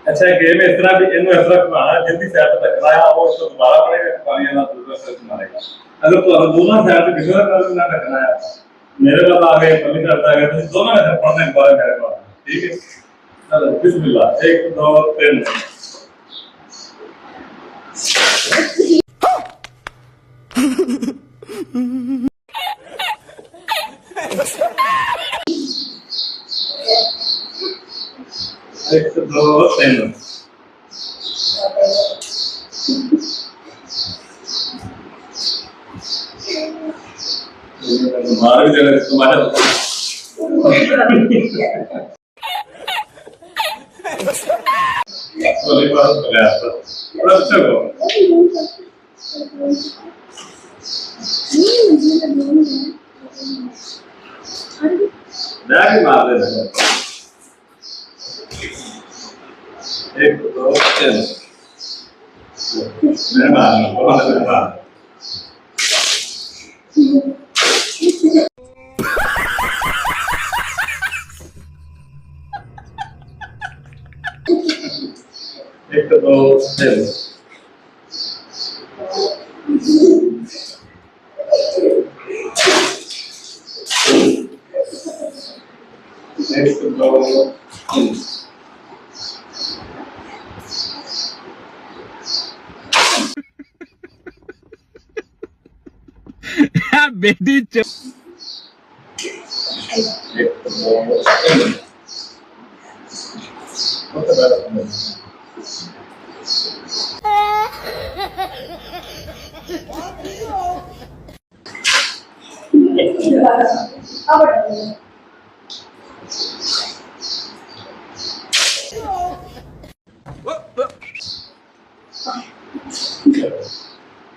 अच्छा गेम इस तरह भी इन इस तरह बनाना जल्दी से आता टकराया और उसको दोबारा पड़ेगा पानी ना दूसरा से मारेगा अगर तो दोनों साइड से किसी का ना टकराया मेरे पास आ गए पल्ली करता है तो दोनों में से पढ़ने के बारे मेरे पास ठीक है चलो बिस्मिल्लाह 1 2 3 1 2 3 तुम्हारे जगह तुम्हारे वाली बात बता बड़ा अच्छा हो बैग मार दे 1 2 3 मैं मार बहुत अच्छा एक दो तीन एक दो तीन बेटी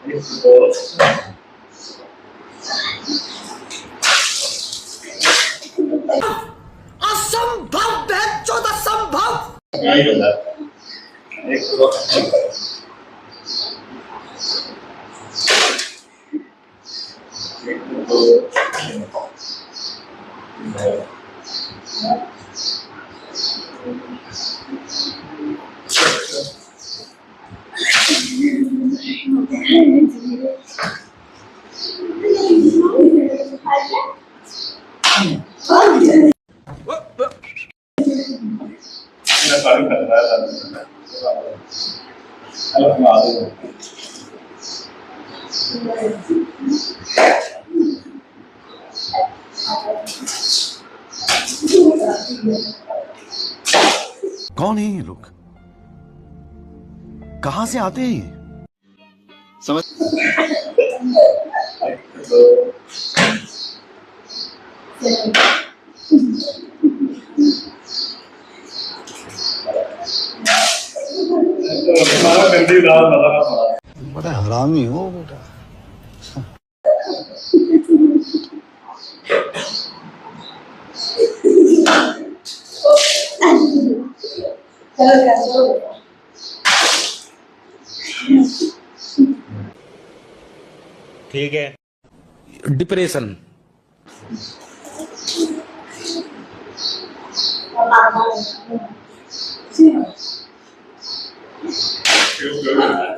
एक दो तीन असंभव बेचौद असंभव एक दो कौन है ये लोग? कहां से आते हैं ये? समझ बड़ा हरामी हो बेटा। ठीक है डिप्रेशन Good.